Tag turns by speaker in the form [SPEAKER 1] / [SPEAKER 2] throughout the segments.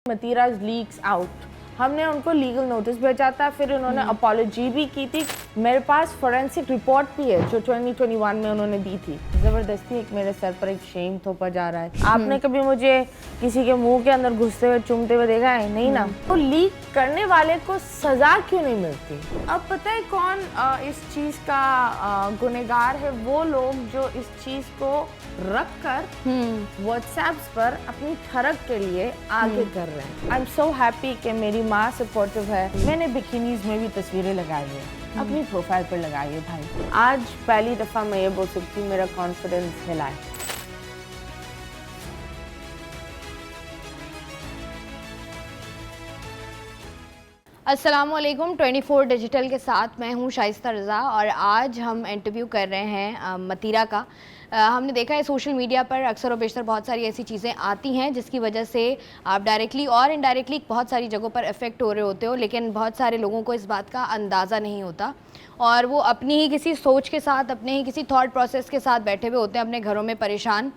[SPEAKER 1] मतीराज leaks out, हमने उनको legal notice भेजा था, फिर उन्होंने अपॉलॉजी भी की थी। मेरे पास फोरेंसिक रिपोर्ट भी है जो 2021 में उन्होंने दी थी। ज़बरदस्ती एक मेरे सर पर एक शेम थोपा जा रहा है। आपने कभी मुझे किसी के मुंह के अंदर घुसते हुए चूमते हुए देखा है? नहीं ना। तो लीक करने वाले को सजा क्यों नहीं मिलती? अब पता है कौन इस चीज़ का गुनहगार है? वो लोग जो इस चीज़ को रख कर व्हाट्सएप्स पर अपनी ठरक के लिए आगे कर रहे हैं। आई एम सो हैप्पी कि मेरी माँ सपोर्टिव है। मैंने बिकिनीज में भी तस्वीरें लगाई है, अपनी प्रोफाइल पर लगाई है भाई। आज पहली दफ़ा मैं ये बोल सकती हूँ मेरा कॉन्फिडेंस हिला है।
[SPEAKER 2] अस्सलामुअलैकुम 24 डिजिटल के साथ मैं हूं शाइस्ता रज़ा और आज हम इंटरव्यू कर रहे हैं मतीरा का। हमने देखा है सोशल मीडिया पर अक्सर और बेशतर बहुत सारी ऐसी चीज़ें आती हैं जिसकी वजह से आप डायरेक्टली और इनडायरेक्टली बहुत सारी जगहों पर इफ़ेक्ट हो रहे होते हो, लेकिन बहुत सारे लोगों को इस बात का अंदाज़ा नहीं होता और वो अपनी ही किसी सोच के साथ, अपने ही किसी थॉट प्रोसेस के साथ बैठे हुए होते हैं अपने घरों में परेशान।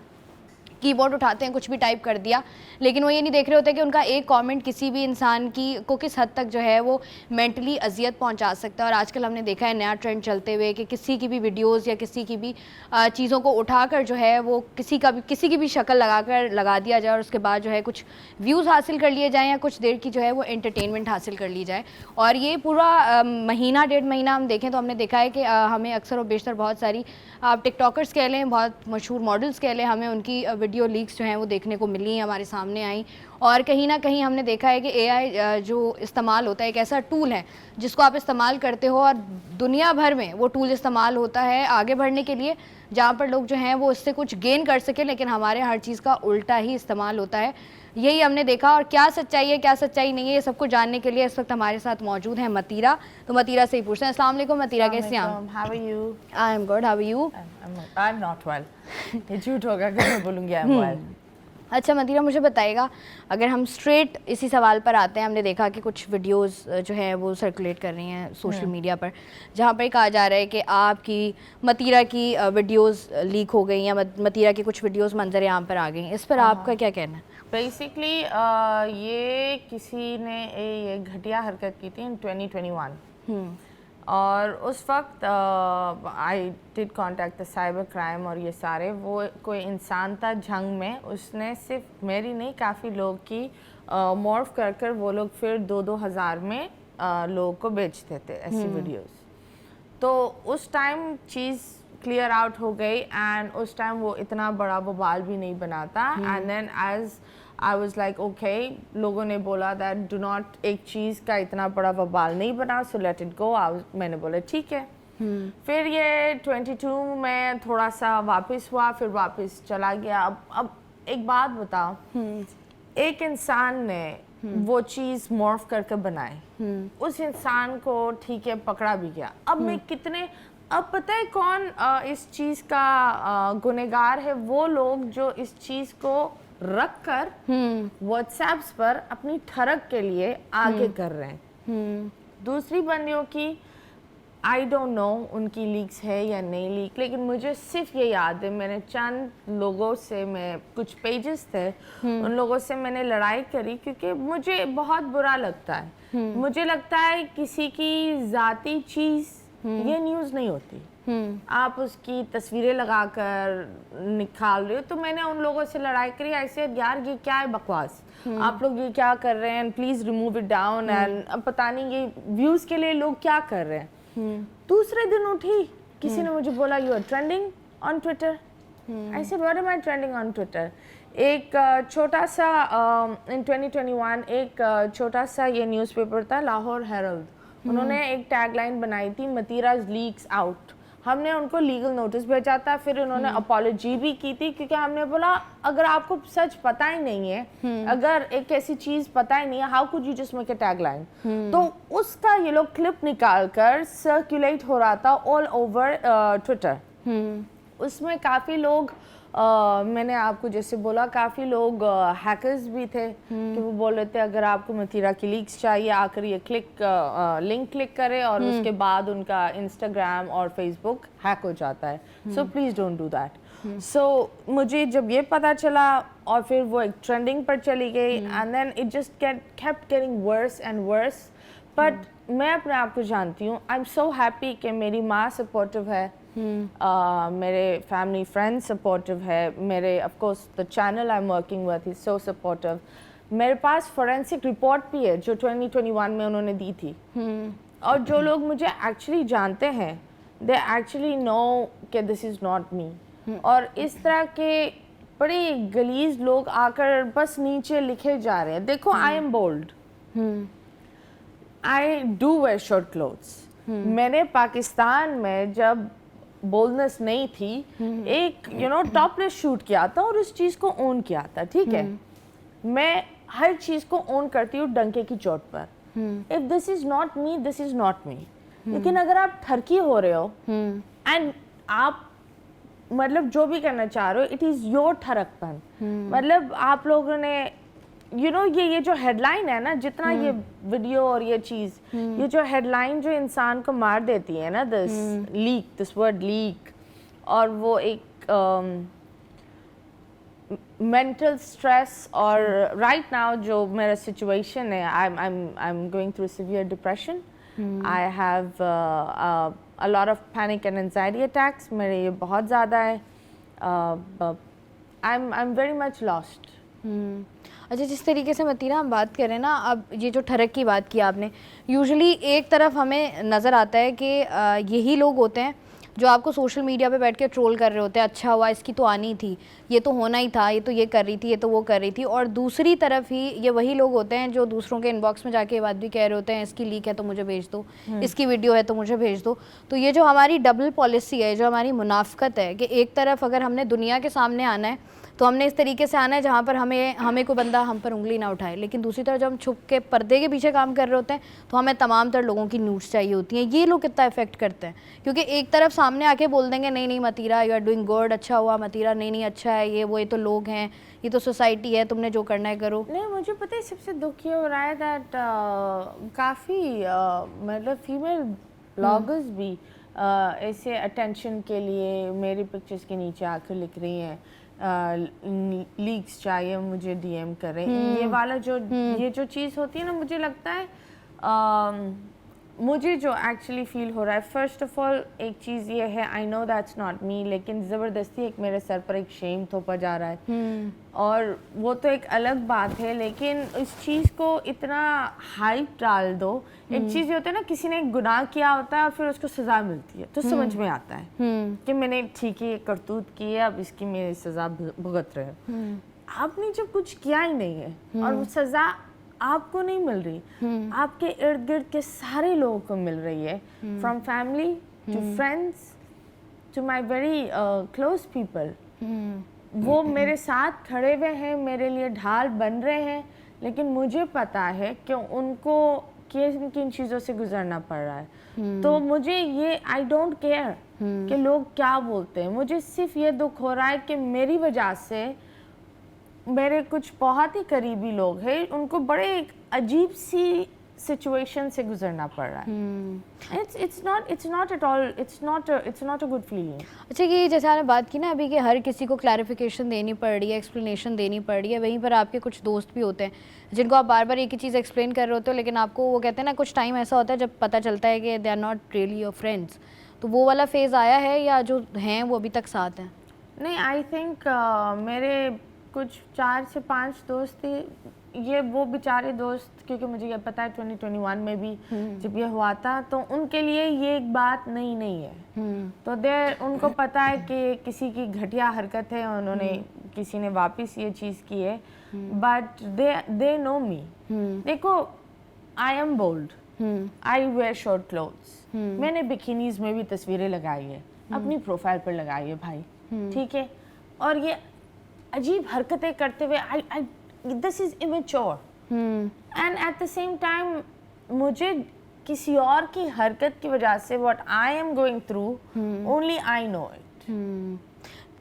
[SPEAKER 2] कीबोर्ड उठाते हैं, कुछ भी टाइप कर दिया, लेकिन वो ये नहीं देख रहे होते कि उनका एक कमेंट किसी भी इंसान को किस हद तक जो है वो मेंटली अजियत पहुंचा सकता है। और आजकल हमने देखा है नया ट्रेंड चलते हुए कि किसी की भी वीडियोस या किसी की भी चीज़ों को उठाकर जो है वो किसी की भी शक्ल लगा दिया जाए और उसके बाद जो है कुछ व्यूज़ हासिल कर लिए जाएँ या कुछ देर की जो है वो एंटरटेनमेंट हासिल कर ली जाए। और ये पूरा महीना 1.5 महीना हम देखें तो हमने देखा है कि हमें अक्सर और बेशतर बहुत सारी आप टिकटॉकर्स कह लें, बहुत मशहूर मॉडल्स कह लें, हमें उनकी वीडियो लीक्स जो हैं वो देखने को मिली, हमारे सामने आई। और कहीं ना कहीं हमने देखा है कि एआई जो इस्तेमाल होता है एक ऐसा टूल है जिसको आप इस्तेमाल करते हो और दुनिया भर में वो टूल इस्तेमाल होता है आगे बढ़ने के लिए, जहाँ पर लोग जो हैं वो इससे कुछ गेन कर सके, लेकिन हमारे हर चीज़ का उल्टा ही इस्तेमाल होता है। यही हमने देखा। और क्या सच्चाई है क्या सच्चाई नहीं है ये सब कुछ जानने के लिए इस वक्त हमारे साथ मौजूद है मतीरा। तो मतीरा से ही पूछते हैं। अस्सलाम वालेकुम मतीरा, कैसे हैं आप?
[SPEAKER 1] How are you?
[SPEAKER 2] I am good, how are you?
[SPEAKER 1] I'm not well. ये झूठ होगा कि मैं बोलूँगी I'm well.
[SPEAKER 2] अच्छा मतीरा, मुझे बताइएगा, अगर हम स्ट्रेट इसी सवाल पर आते हैं, हमने देखा कि कुछ वीडियोस जो हैं वो सर्कुलेट कर रही हैं सोशल मीडिया पर, जहाँ पर कहा जा रहा है कि आपकी मतीरा की वीडियोस लीक हो गई या मतीरा की कुछ वीडियोस मंजर आम पर आ गई। इस पर आपका क्या कहना है?
[SPEAKER 1] बेसिकली ये किसी ने ये घटिया हरकत की थी इन 2021 और उस वक्त I did contact the cyber crime और ये सारे, वो कोई इंसान था झंग में, उसने सिर्फ मेरी नहीं काफ़ी लोग की मॉर्फ कर कर वो लोग फिर 2-2 हज़ार में लोगों को बेचते थे ऐसी वीडियोस। तो उस टाइम चीज़ क्लियर आउट हो गई एंड उस टाइम वो इतना बड़ा बवाल भी नहीं बना था। And then as I was like okay, लोगों ने बोला दैट डू नॉट, एक चीज़ का इतना बड़ा बवाल नहीं बना, सो लेट इट गो। मैंने बोला ठीक है। फिर ये 22 में थोड़ा सा वापस हुआ, फिर वापस चला गया। अब एक बात बताओ, एक इंसान ने वो चीज़ मॉर्फ करके बनाई, उस इंसान को ठीक है पकड़ा भी गया। अब मैं कितने, अब पता है कौन इस चीज़ का गुनहगार है? वो लोग जो इस चीज़ को रख कर व्हाट्सएप्स पर अपनी ठरक के लिए आगे कर रहे हैं। दूसरी बंदियों की आई डोंट नो उनकी लीक्स है या नहीं लीक, लेकिन मुझे सिर्फ ये याद है मैंने चंद लोगों से, मैं कुछ पेजेस थे उन लोगों से मैंने लड़ाई करी क्योंकि मुझे बहुत बुरा लगता है। मुझे लगता है किसी की ज़ाती चीज़ ये न्यूज़ नहीं होती, आप उसकी तस्वीरें लगाकर निकाल रहे हो। तो मैंने उन लोगों से लड़ाई करी, ऐसे यार ये क्या है बकवास, आप लोग ये क्या कर रहे हैं, please remove it down. And अब पता नहीं ये व्यूज़ के लिए लोग क्या कर रहे हैं। दूसरे दिन उठी, किसी ने मुझे बोला you are trending on Twitter. ऐसे what am I trending on Twitter? एक छोटा सा इन 2021 एक छोटा सा ये न्यूज़पेपर था लाहौर हेरल्ड, उन्होंने एक टैगलाइन बनाई थी मतीराज लीक्स आउट। हमने उनको लीगल नोटिस भेजा था, फिर उन्होंने अपॉलॉजी भी की थी क्योंकि हमने बोला अगर आपको सच पता ही नहीं है, अगर एक ऐसी चीज़ पता ही नहीं है, how could you just make a tagline? तो उसका ये लोग क्लिप निकाल कर सर्कुलेट हो रहा था ऑल ओवर ट्विटर। उसमें काफ़ी लोग मैंने आपको जैसे बोला, काफ़ी लोग हैकर्स भी थे कि वो बोल रहे थे अगर आपको मतीरा की लीक्स चाहिए आकर ये लिंक क्लिक करें और उसके बाद उनका इंस्टाग्राम और फेसबुक हैक हो जाता है, so please don't do that. So मुझे जब ये पता चला और फिर वो एक ट्रेंडिंग पर चली गई and then it just kept getting worse and worse. But मैं अपने आप को जानती हूँ, आई एम सो हैप्पी कि मेरी माँ सपोर्टिव है, मेरे फैमिली फ्रेंड्स सपोर्टिव है, मेरे of course the channel I am working with is so supportive. मेरे पास फोरेंसिक रिपोर्ट भी है जो 2021 में उन्होंने दी थी, और जो लोग मुझे एक्चुअली जानते हैं दे एक्चुअली नो कि दिस इज़ नॉट मी। और इस तरह के बड़े गलीज लोग आकर बस नीचे लिखे जा रहे हैं। देखो I am bold, I do wear short clothes. मैंने पाकिस्तान में जब बोल्डनेस नहीं थी एक टॉपलेस शूट किया था और उस चीज़ को ओन किया था, ठीक है। मैं हर चीज़ को ओन करती हूँ डंके की चोट पर। If this is not me, this is not me. लेकिन अगर आप ठरकी हो रहे हो एंड आप मतलब जो भी करना चाह रहे हो, इट इज़ योर ठरकपन। मतलब आप लोगों ने ये जो हेडलाइन है ना, जितना ये वीडियो और ये चीज़, ये जो हेडलाइन जो इंसान को मार देती है ना, दिस वर्ड लीक, और वो एक मेंटल स्ट्रेस। और राइट नाउ जो मेरा सिचुएशन है, I am going through severe depression, I have a lot of panic and anxiety attacks, मेरे ये बहुत ज़्यादा है। I am very much lost.
[SPEAKER 2] अच्छा, जिस तरीके से मतीरा हम बात करें ना, अब ये जो ठरक की बात की आपने, यूजुअली एक तरफ हमें नज़र आता है कि यही लोग होते हैं जो आपको सोशल मीडिया पे बैठ के ट्रोल कर रहे होते हैं, अच्छा हुआ इसकी तो आनी थी, ये तो होना ही था, ये तो ये कर रही थी, ये तो वो कर रही थी। और दूसरी तरफ ही ये वही लोग होते हैं जो दूसरों के इनबॉक्स में जाके ये बात भी कह रहे होते हैं, इसकी लीक है तो मुझे भेज दो, इसकी वीडियो है तो मुझे भेज दो। तो ये जो हमारी डबल पॉलिसी है, जो हमारी मुनाफकत है कि एक तरफ अगर हमने दुनिया के सामने आना है तो हमने इस तरीके से आना है जहाँ पर हमें कोई बंदा हम पर उंगली ना उठाए, लेकिन दूसरी तरफ जब हम छुप के पर्दे के पीछे काम कर रहे होते हैं तो हमें तमाम तर लोगों की न्यूज़ चाहिए होती हैं। ये लोग कितना इफेक्ट करते हैं, क्योंकि एक तरफ सामने आके बोल देंगे नहीं नहीं मतीरा यू आर डूइंग गुड, अच्छा हुआ मतीरा, नहीं नहीं अच्छा है, ये तो लोग हैं, ये तो सोसाइटी है, तुमने जो करना है करो।
[SPEAKER 1] नहीं, मुझे पता है सबसे दुख ये हो रहा है दैट काफ़ी मतलब फीमेल ब्लॉगर्स भी ऐसे अटेंशन के लिए मेरी पिक्चर्स के नीचे आकर लिख रही हैं लीक्स चाहिए मुझे, डीएम करें। ये वाला ये जो चीज़ होती है ना, मुझे लगता है मुझे जो एक्चुअली फील हो रहा है, फर्स्ट ऑफ ऑल एक चीज़ ये है, I know that's not me, लेकिन ज़बरदस्ती एक मेरे सर पर एक शेम थोपा जा रहा है और वो तो एक अलग बात है। लेकिन इस चीज़ को इतना हाइप डाल दो, एक चीज़ ये होता है ना, किसी ने एक गुनाह किया होता है और फिर उसको सज़ा मिलती है तो समझ में आता है कि मैंने ठीक है करतूत की है, अब इसकी मेरी सज़ा भुगत रहे। आपने जब कुछ किया ही नहीं है और वो सज़ा आपको नहीं मिल रही, आपके इर्द गिर्द के सारे लोगों को मिल रही है, from family to friends to my very close people. वो मेरे साथ खड़े हुए हैं, मेरे लिए ढाल बन रहे हैं, लेकिन मुझे पता है कि उनको किन किन चीज़ों से गुजरना पड़ रहा है। तो मुझे ये आई डोंट केयर कि लोग क्या बोलते हैं, मुझे सिर्फ ये दुख हो रहा है कि मेरी वजह से मेरे कुछ बहुत ही करीबी लोग हैं, उनको बड़े एक अजीब सी सिचुएशन से गुजरना पड़ रहा है। it's not a good feeling।
[SPEAKER 2] अच्छा, कि जैसे आपने बात की ना अभी कि हर किसी को क्लैरिफिकेशन देनी पड़ रही है, एक्सप्लेनेशन देनी पड़ रही है, वहीं पर आपके कुछ दोस्त भी होते हैं जिनको आप बार बार एक ही चीज़ एक्सप्लेन कर रहे होते हो, लेकिन आपको वो कहते हैं ना, कुछ टाइम ऐसा होता है जब पता चलता है कि they are not really your friends. तो वो वाला फेज़ आया है या जो हैं वो अभी तक साथ हैं?
[SPEAKER 1] नहीं, आई थिंक मेरे कुछ 4 से 5 दोस्त थे, ये वो बेचारे दोस्त, क्योंकि मुझे ये पता है 2021 में भी जब ये हुआ था तो उनके लिए ये एक बात नहीं है। तो उनको पता है कि किसी की घटिया हरकत है, उन्होंने किसी ने वापस ये चीज़ की है, बट दे नो मी। देखो, I am bold, I wear short clothes, मैंने बिकिनीज में भी तस्वीरें लगाई है, अपनी प्रोफाइल पर लगाई है भाई, ठीक है। और ये अजीब हरकतें करते हुए this is immature and at the same time मुझे किसी और की हरकत की वजह से what I am going through only I know it।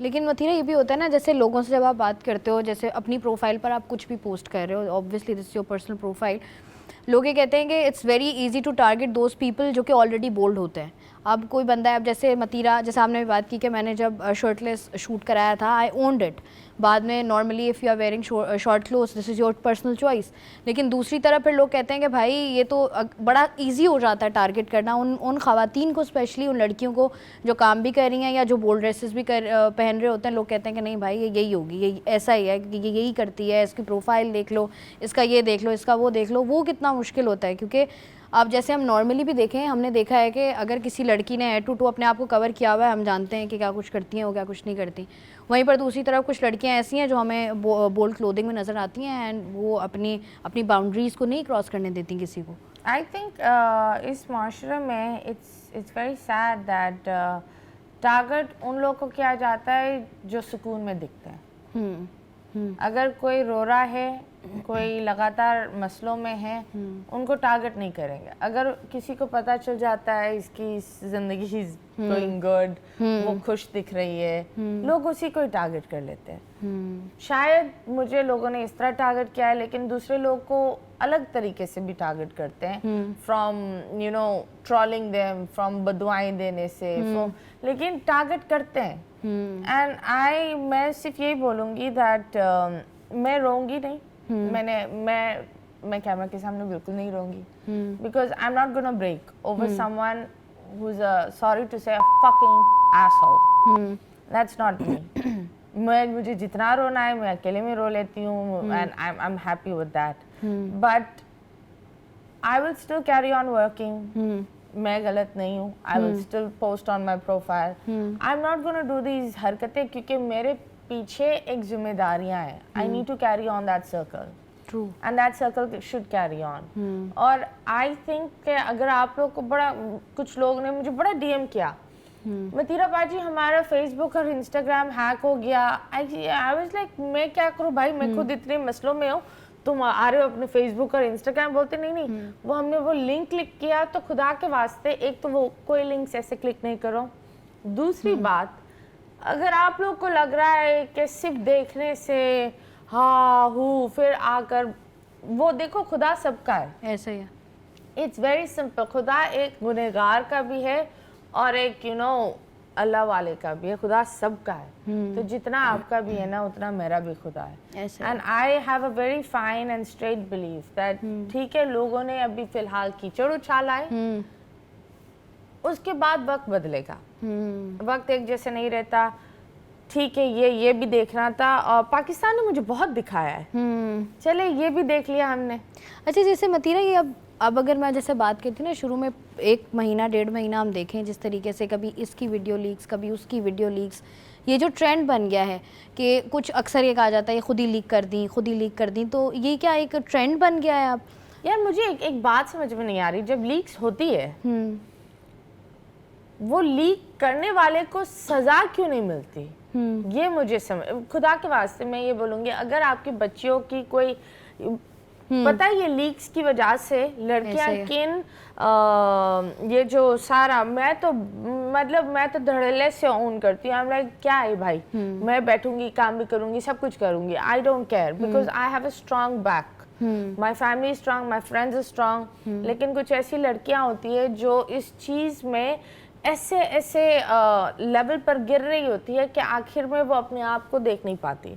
[SPEAKER 2] लेकिन मथीरा ये भी होता है ना, जैसे लोगों से जब आप बात करते हो, जैसे अपनी प्रोफाइल पर आप कुछ भी पोस्ट कर रहे हो, obviously this your personal profile, लोग ये कहते हैं कि it's very easy to target those people जो कि ऑलरेडी बोल्ड होते हैं। अब कोई बंदा है, अब जैसे मतीरा, जैसे आपने भी बात की कि मैंने जब शर्टलेस शूट कराया था, आई ओन्ड इट। बाद में normally if you are wearing short clothes this is your personal choice. लेकिन दूसरी तरफ फिर लोग कहते हैं कि भाई ये तो बड़ा इजी हो जाता है टारगेट करना उन ख़वातीन को, स्पेशली उन लड़कियों को जो काम भी कर रही हैं या जो बोल्ड ड्रेसेस भी पहन रहे होते हैं। लोग कहते हैं कि नहीं भाई ये यही होगी, ये ऐसा ही है कि ये यही करती है, इसकी प्रोफाइल देख लो, इसका ये देख लो, इसका वो देख लो। वो कितना मुश्किल होता है, क्योंकि अब जैसे हम नॉर्मली भी देखें, हमने देखा है कि अगर किसी लड़की ने हेड टू टू अपने आप को कवर किया हुआ है, हम जानते हैं कि क्या कुछ करती हैं वो क्या कुछ नहीं करती। वहीं पर दूसरी तरफ कुछ लड़कियां ऐसी हैं जो हमें बोल्ड क्लोथिंग में नज़र आती हैं एंड वो अपनी बाउंड्रीज़ को नहीं क्रॉस करने देती किसी को।
[SPEAKER 1] आई थिंक इस माशरे में it's very sad that target उन लोगों को किया जाता है जो सुकून में दिखते हैं। अगर कोई रो रहा है, कोई लगातार मसलों में है, उनको टारगेट नहीं करेंगे। अगर किसी को पता चल जाता है इसकी जिंदगी इज गोइंग गुड, वो खुश दिख रही है, लोग उसी को ही टारगेट कर लेते हैं। शायद मुझे लोगों ने इस तरह टारगेट किया है, लेकिन दूसरे लोग को अलग तरीके से भी टारगेट करते हैं, from you know trolling them, from बदुआएं देने से, लेकिन टारगेट करते हैं। एंड मैं सिर्फ यही बोलूँगी दैट मैं रोऊंगी नहीं, मैं कैमरा के सामने बिल्कुल नहीं रोऊंगी, because I am not gonna break over someone who is sorry to say fucking asshole. That's not me. मुझे जितना रोना है मैं अकेले में रो लेती हूँ, and I am happy with that, but I will still carry on working. मैं गलत नहीं हूँ, I will still post on my profile. I am not gonna do these हरकतें, क्योंकि मेरे पीछे एक जिम्मेदारियां हैं। I need to carry on that circle,
[SPEAKER 2] true,
[SPEAKER 1] and that circle should carry on. और आई थिंक अगर आप लोग को कुछ लोग ने मुझे बड़ा डीएम किया, मतीरा बाजी हमारा फेसबुक और इंस्टाग्राम हैक हो गया। आई वाज लाइक मैं क्या करूँ भाई, मैं खुद इतने मसलों में हूँ, तुम आ रहे हो अपने फेसबुक और इंस्टाग्राम बोलते नहीं। वो हमने वो लिंक क्लिक किया तो खुदा के वास्ते एक तो वो कोई लिंक्स ऐसे क्लिक नहीं करो। दूसरी बात, अगर आप लोग को लग रहा है कि सिर्फ देखने से फिर आकर वो देखो, खुदा सबका है,
[SPEAKER 2] ऐसा ही है।
[SPEAKER 1] It's very simple. खुदा एक गुनहगार का भी है और एक अल्लाह वाले का भी है। खुदा सबका है, तो जितना आपका भी है ना उतना मेरा भी खुदा है। And I have a very fine and straight belief that ठीक है, लोगों ने अभी फिलहाल कीचड़ उछाला है, उसके बाद वक्त बदलेगा। वक्त एक जैसे नहीं रहता। ठीक है, ये भी देखना था और पाकिस्तान ने मुझे बहुत दिखाया है, चले ये भी देख लिया हमने।
[SPEAKER 2] अच्छा, जैसे मतीरा ये अब अगर मैं जैसे बात करती ना, शुरू में 1 महीना 1.5 महीना हम देखें जिस तरीके से कभी इसकी वीडियो लीक्स, कभी उसकी वीडियो लीक्स, ये जो ट्रेंड बन गया है कि कुछ अक्सर ये कहा जाता है ये खुद ही लीक कर दी, तो ये क्या एक ट्रेंड बन गया है अब?
[SPEAKER 1] यार मुझे एक बात समझ में नहीं आ रही, जब लीक्स होती है वो लीक करने वाले को सजा क्यों नहीं मिलती? ये मुझे खुदा के वास्ते मैं ये बोलूँगी, अगर आपकी बच्चियों की कोई पता है ये लीक्स की वजह से लड़कियां ये जो सारा मैं तो धड़ल्ले से ऑन करती हूँ। लाइक क्या है भाई, मैं बैठूंगी, काम भी करूंगी, सब कुछ करूंगी, आई don't care, because I have a strong back, my family is strong, my friends is strong. लेकिन कुछ ऐसी लड़कियां होती है जो इस चीज में ऐसे लेवल पर गिर रही होती है कि आखिर में वो अपने आप को देख नहीं पाती।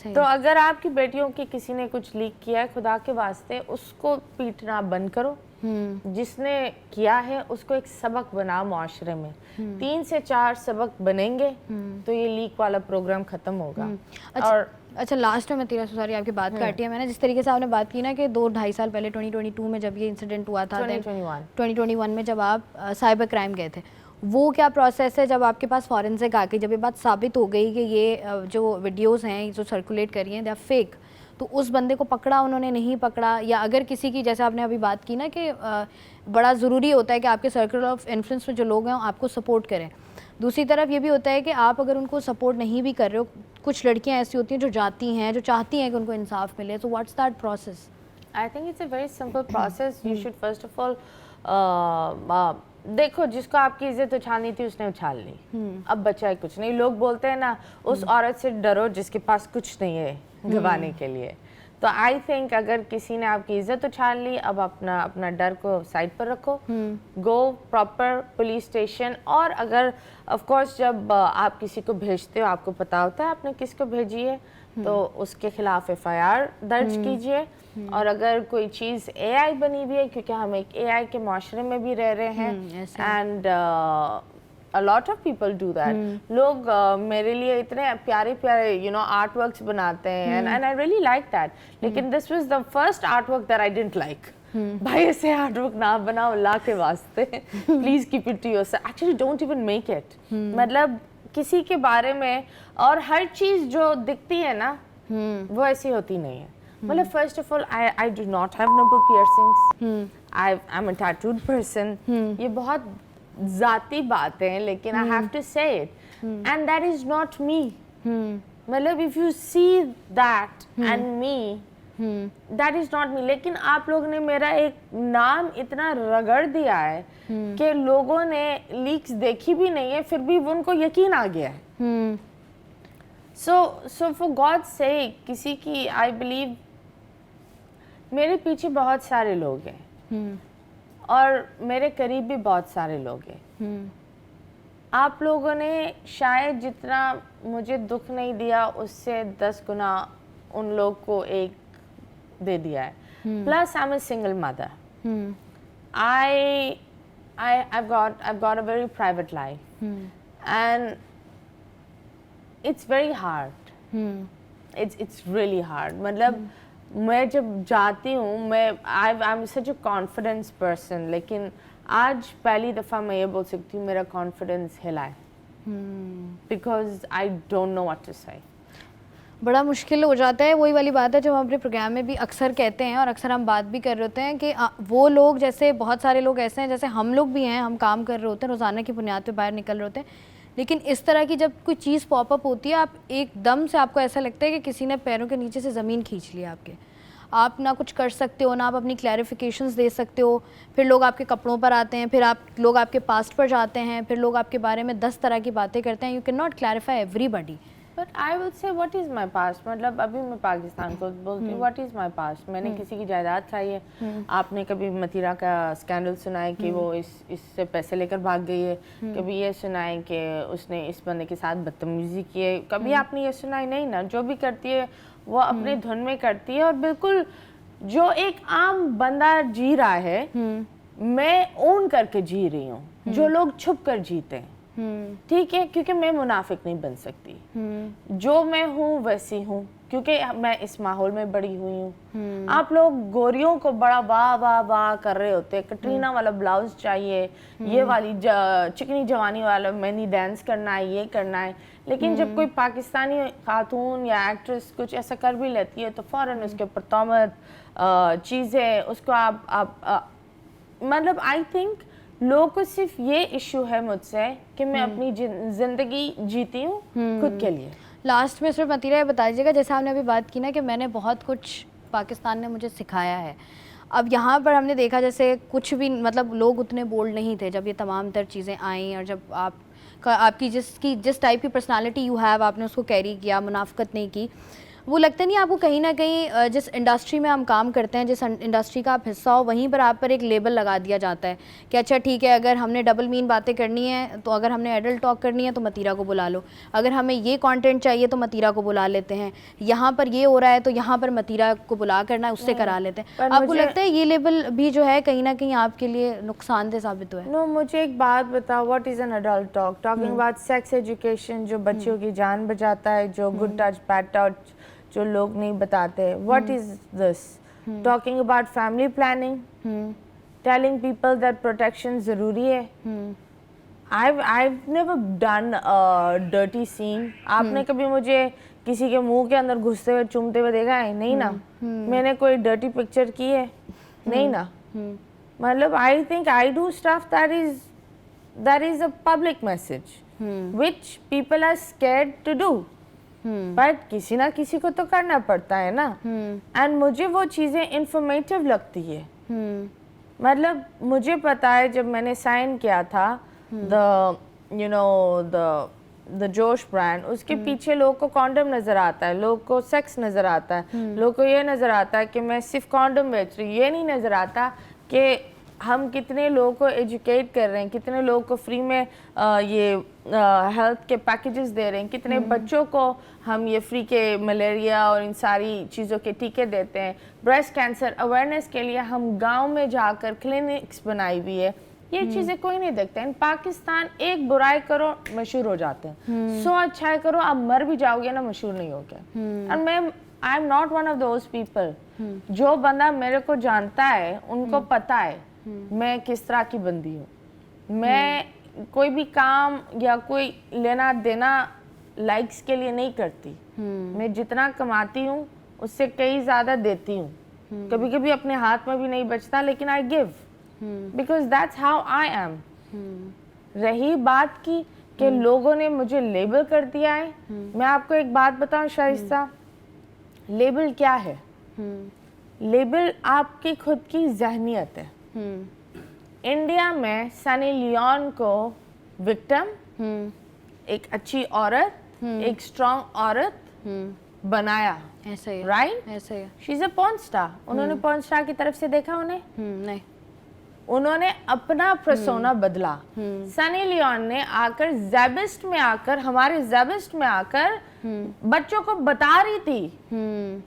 [SPEAKER 1] तो अगर आपकी बेटियों की किसी ने कुछ लीक किया है, खुदा के वास्ते उसको पीटना बंद करो। जिसने किया है उसको एक सबक बना मुआशरे में। 3 से 4 सबक बनेंगे तो ये लीक वाला प्रोग्राम खत्म होगा।
[SPEAKER 2] अच्छा लास्ट में तेरा सॉरी आपकी बात काटी है मैंने, जिस तरीके से आपने बात की ना कि 2-2.5 साल पहले 2022 में जब ये इंसिडेंट हुआ था, 2021 में जब आप साइबर क्राइम गए थे, वो क्या प्रोसेस है जब आपके पास फॉरेंसिक आके जब ये बात साबित हो गई कि ये जो वीडियोस हैं जो सर्कुलेट कर रही हैं दे आर फेक, तो उस बंदे को पकड़ा उन्होंने, नहीं पकड़ा? या अगर किसी की, जैसे आपने अभी बात की ना कि बड़ा ज़रूरी होता है कि आपके सर्कल ऑफ इन्फ्लुएंस में जो लोग हैं आपको सपोर्ट करें, दूसरी तरफ ये भी होता है कि आप अगर उनको सपोर्ट नहीं भी कर रहे हो, कुछ लड़कियां ऐसी होती हैं जो जाती हैं, जो चाहती हैं कि उनको इंसाफ मिले, तो what's that process?
[SPEAKER 1] I think it's a very simple process. You should first of all देखो, जिसको आपकी इज्जत उछालनी थी उसने उछाल ली, अब बचा है कुछ नहीं। लोग बोलते हैं ना, उस औरत से डरो जिसके पास कुछ नहीं है गवाने के लिए। तो आई थिंक अगर किसी ने आपकी इज्जत उछाल ली, अब अपना डर को साइड पर रखो, गो प्रॉपर पुलिस स्टेशन। और अगर ऑफ कोर्स जब आप किसी को भेजते हो, आपको पता होता है आपने किसको भेजी है, तो उसके खिलाफ FIR दर्ज कीजिए। और अगर कोई चीज़ AI बनी हुई है, क्योंकि हम एक AI के माशरे में भी रह रहे हैं, and a lot of people do that. लोग मेरे लिए इतने प्यारे प्यारे आर्ट वर्क्स बनाते हैं, and I really like that. लेकिन this was the first artwork that I didn't like. भाई ऐसे आर्टवर्क ना बनाओ, अल्लाह के वास्ते, please keep it to yourself. Actually don't even make it. मतलब किसी के बारे में, और हर चीज जो दिखती है ना वो ऐसी होती नहीं है। मतलब first of all I do not have nipple piercings, I am a tattooed person. ये बहुत जाती बातें हैं, लेकिन I have to say it, and that is not me. मतलब if you see that and me, that is not me. लेकिन आप लोगों ने मेरा एक नाम इतना रगड़ दिया है कि लोगों ने लीक्स देखी भी नहीं है, फिर भी उनको यकीन आ गया है। सो फॉर गॉड से किसी की, आई बिलीव मेरे पीछे बहुत सारे लोग हैं और मेरे करीब भी बहुत सारे लोग हैं। आप लोगों ने शायद जितना मुझे दुख नहीं दिया, उससे 10 गुना उन लोग को एक दे दिया है। Plus I am a single mother, I've got a very private life, and it's very hard. It's really hard. मतलब मैं जब जाती हूँ, I'm such a confidence person, लेकिन आज पहली दफ़ा मैं ये बोल सकती हूँ मेरा कॉन्फिडेंस हिला है, because I don't know what to say.
[SPEAKER 2] बड़ा मुश्किल हो जाता है। वही वाली बात है जो हम अपने प्रोग्राम में भी अक्सर कहते हैं और अक्सर हम बात भी कर रहे होते हैं कि वो लोग, जैसे बहुत सारे लोग ऐसे हैं, जैसे हम लोग भी हैं, हम काम कर रहे होते हैं, रोज़ाना की बुनियाद पे बाहर निकल रहे होते हैं, लेकिन इस तरह की जब कोई चीज़ पॉपअप होती है, आप एकदम से आपको ऐसा लगता है कि किसी ने पैरों के नीचे से ज़मीन खींच ली आपके। आप ना कुछ कर सकते हो, ना आप अपनी क्लैरिफिकेशंस दे सकते हो। फिर लोग आपके कपड़ों पर आते हैं, फिर लोग आपके पास्ट पर जाते हैं, फिर लोग आपके बारे में 10 तरह की बातें करते हैं। You can not clarify everybody.
[SPEAKER 1] But I would say what is my past. मतलब अभी मैं पाकिस्तान को बोलती हूँ, व्हाट इज़ माई पास्ट। मैंने किसी की जायदाद खाई है। आपने कभी मतीरा का स्कैंडल सुना है कि वो इससे पैसे लेकर भाग गई है? कभी ये सुना है कि उसने इस बंदे के साथ बदतमीजी की है? कभी आपने ये सुना है? नहीं ना। जो भी करती है वो अपने धुन में करती है, और बिल्कुल जो एक आम बंदा जी रहा है, मैं ओन करके जी रही हूँ, जो लोग छुप कर जीते हैं। ठीक है, क्योंकि मैं मुनाफिक नहीं बन सकती। जो मैं हूँ वैसी हूँ, क्योंकि मैं इस माहौल में बड़ी हुई हूँ। आप लोग गोरियों को बड़ा वाह वाह वाह कर रहे होते हैं, कटरीना वाला ब्लाउज चाहिए, ये वाली चिकनी जवानी वाला मेहंदी डांस करना है, ये करना है। लेकिन जब कोई पाकिस्तानी खातून या एक्ट्रेस कुछ ऐसा कर भी लेती है, तो फ़ौरन उसके ऊपर तोहमत चीज़ें, उसको आप मतलब आई थिंक लोगों को सिर्फ ये इशू है मुझसे कि मैं अपनी जिंदगी जीती हूँ खुद के लिए।
[SPEAKER 2] लास्ट में सिर्फ मतीरा ये बता दीजिएगा, जैसे आपने अभी बात की ना कि मैंने बहुत कुछ पाकिस्तान ने मुझे सिखाया है। अब यहाँ पर हमने देखा जैसे कुछ भी, मतलब लोग उतने बोल्ड नहीं थे जब ये तमाम तर चीज़ें आईं, और जब आपकी जिस टाइप की पर्सनालिटी यू हैव, आपने उसको कैरी किया, मुनाफकत नहीं की। वो लगता नहीं आपको कहीं ना कहीं जिस इंडस्ट्री में हम काम करते हैं, जिस इंडस्ट्री का आप हिस्सा हो, वहीं पर आप पर एक लेबल लगा दिया जाता है कि अच्छा ठीक है, अगर हमने डबल मीन बातें करनी है, तो अगर हमने एडल्ट टॉक करनी है तो मतीरा को बुला लो, अगर हमें ये कंटेंट चाहिए तो मतीरा को बुला लेते हैं, यहाँ पर ये हो रहा है तो यहाँ पर मतीरा को बुला करना है, उससे करा लेते हैं। आपको लगता है ये लेबल भी जो है कहीं ना कहीं आपके लिए नुकसानदेह साबित हुआ है?
[SPEAKER 1] नो, मुझे एक बात बताओ, what is an adult talk? Talking about sex education, जो बच्चियों की जान बचाता है, जो गुड टच बैड टच जो लोग नहीं बताते। What is this? Talking about family planning, telling people that protection ज़रूरी है। I've never done a dirty scene. आपने कभी मुझे किसी के मुंह के अंदर घुसते हुए चूमते हुए देखा है? नहीं ना। मैंने कोई dirty picture की है? नहीं ना। मतलब I think I do stuff that is a public message, which people are scared to do. But किसी ना किसी को तो करना पड़ता है ना। एंड मुझे वो चीज़ें इंफॉर्मेटिव लगती है। मतलब मुझे पता है जब मैंने साइन किया था द द जोश ब्रांड, उसके पीछे लोगों को कॉन्डम नज़र आता है, लोगों को सेक्स नज़र आता है, लोगों को ये नज़र आता है कि मैं सिर्फ कॉन्डम बेच रही हूँ। ये नहीं नज़र आता कि हम कितने लोगों को एजुकेट कर रहे हैं, कितने लोगों को फ्री में ये हेल्थ के पैकेजेस दे रहे हैं, कितने बच्चों को हम ये फ्री के मलेरिया और इन सारी चीज़ों के टीके देते हैं। ब्रेस्ट कैंसर अवेयरनेस के लिए हम गांव में जाकर क्लिनिक्स बनाई हुई है। ये चीज़ें कोई नहीं देखता। इन पाकिस्तान एक बुराई करो मशहूर हो जाते हैं, 100 अच्छाई करो आप मर भी जाओगे ना, मशहूर नहीं हो गया। और मैं आई am not one of those people. जो बंदा मेरे को जानता है उनको पता है मैं किस तरह की बंदी हूँ। मैं कोई भी काम या कोई लेना देना लाइक्स के लिए नहीं करती। मैं जितना कमाती हूँ उससे कई ज़्यादा देती हूँ। कभी कभी अपने हाथ में भी नहीं बचता, लेकिन I give because that's how I am. रही बात की कि लोगों ने मुझे लेबल कर दिया है, मैं आपको एक बात बताऊं शाइस्ता, लेबल क्या है? लेबल आपकी खुद की जहनियत है। इंडिया में सनी लियोन को विक्टिम, एक अच्छी औरत, एक स्ट्रॉन्ग औरत बनाया,
[SPEAKER 2] ऐसा ही
[SPEAKER 1] राइट?
[SPEAKER 2] ऐसा ही
[SPEAKER 1] she is a porn star. उन्होंने पॉर्न स्टार की तरफ से देखा उन्हें?
[SPEAKER 2] नहीं।
[SPEAKER 1] उन्होंने अपना पर्सोना बदला। सनी लियोन ने आकर ज़ेबिस्ट में आकर, हमारे ज़ेबिस्ट में आकर बच्चों को बता रही थी,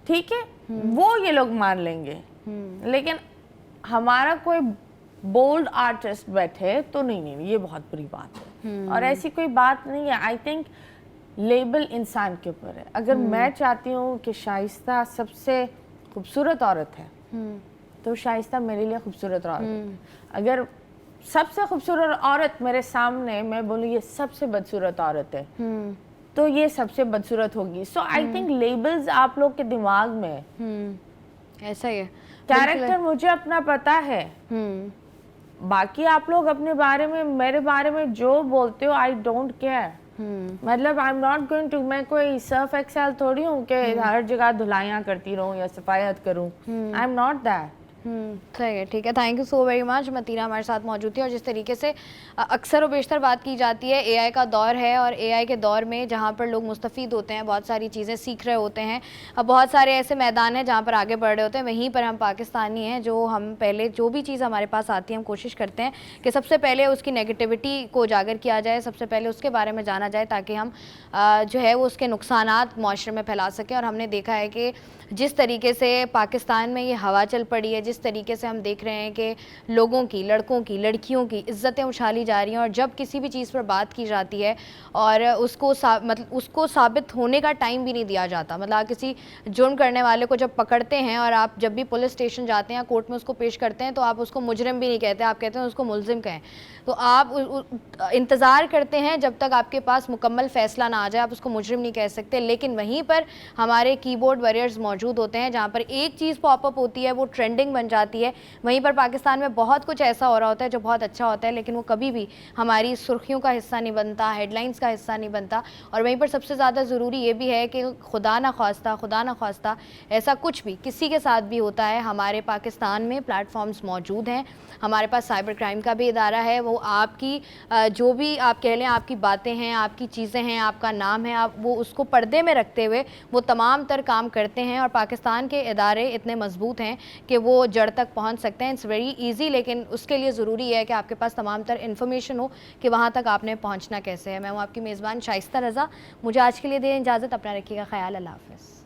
[SPEAKER 1] ठीक है, वो ये लोग मान लेंगे, लेकिन हमारा कोई बोल्ड आर्टिस्ट बैठे तो नहीं, ये बहुत बुरी बात है। और ऐसी कोई बात नहीं है। आई थिंक लेबल इंसान के ऊपर है। अगर मैं चाहती हूँ कि शाइस्ता सबसे खूबसूरत औरत है तो शाइस्ता मेरे लिए खूबसूरत औरत है। अगर सबसे खूबसूरत औरत मेरे सामने मैं बोलूँ ये सबसे बदसूरत औरत है, तो ये सबसे बदसूरत होगी। सो आई थिंक लेबल्स आप लोग के दिमाग में है।
[SPEAKER 2] ऐसा ही है।
[SPEAKER 1] कैरेक्टर मुझे अपना पता है, बाकी आप लोग अपने बारे में, मेरे बारे में जो बोलते हो आई डोंट केयर। मतलब I am not going to, मैं कोई सर्फ एक्सेल थोड़ी हूँ कि हर जगह धुलाइयाँ करती रहूँ या सफायत करूँ। I am not that.
[SPEAKER 2] सही है, ठीक है। Thank you so very much. मतीरा हमारे साथ मौजूद थी। और जिस तरीके से अक्सर और बेशतर बात की जाती है, एआई का दौर है और एआई के दौर में जहाँ पर लोग मुस्तफ़ीद होते हैं, बहुत सारी चीज़ें सीख रहे होते हैं, अब बहुत सारे ऐसे मैदान हैं जहाँ पर आगे बढ़ रहे होते हैं, वहीं पर हम पाकिस्तानी हैं जो हम पहले जो भी चीज़ हमारे पास आती है हम कोशिश करते हैं कि सबसे पहले उसकी नेगेटिविटी को उजागर किया जाए, सबसे पहले उसके बारे में जाना जाए ताकि हम जो है वो उसके नुकसानात माशरे में फैला सकें। और हमने देखा है कि जिस तरीके से पाकिस्तान में ये हवा चल पड़ी है, जिस तरीके से हम देख रहे हैं कि लोगों की, लड़कों की, लड़कियों की इज़्ज़तें उछाली जा रही हैं, और जब किसी भी चीज़ पर बात की जाती है और उसको मतलब उसको साबित होने का टाइम भी नहीं दिया जाता। मतलब आप किसी जुर्म करने वाले को जब पकड़ते हैं और आप जब भी पुलिस स्टेशन जाते हैं या कोर्ट में उसको पेश करते हैं तो आप उसको मुजरिम भी नहीं कहते, आप कहते हैं उसको मुलजिम कहें। तो आप इंतज़ार करते हैं जब तक आपके पास मुकम्मल फ़ैसला ना आ जाए, आप उसको मुजरिम नहीं कह सकते। लेकिन वहीं पर हमारे कीबोर्ड वॉरियर्स मौजूद होते हैं जहाँ पर एक चीज़ पॉपअप होती है वो ट्रेंडिंग बन जाती है। वहीं पर पाकिस्तान में बहुत कुछ ऐसा हो रहा होता है जो बहुत अच्छा होता है, लेकिन वो कभी भी हमारी सुर्खियों का हिस्सा नहीं बनता, हेडलाइंस का हिस्सा नहीं बनता। और वहीं पर सबसे ज़्यादा ज़रूरी ये भी है कि खुदा ना ख्वास्ता ऐसा कुछ भी किसी के साथ भी होता है, हमारे पाकिस्तान में प्लेटफॉर्म्स मौजूद हैं। हमारे पास साइबर क्राइम का भी इदारा है, वो आपकी जो भी आप कह लें आपकी बातें हैं, आपकी चीज़ें हैं, आपका नाम है, आप वो उसको पर्दे में रखते हुए वो तमाम तर काम करते हैं। और पाकिस्तान के इदारे इतने मजबूत हैं कि वो जड़ तक पहुंच सकते हैं। इट्स वेरी इजी, लेकिन उसके लिए ज़रूरी है कि आपके पास तमाम तर इन्फॉर्मेशन हो कि वहाँ तक आपने पहुँचना कैसे है। मैं हूँ आपकी मेज़बान शाइस्ता रज़ा। मुझे आज के लिए दें इजाज़त, अपना रखिएगा ख्याल। अल्लाह हाफ़िज़।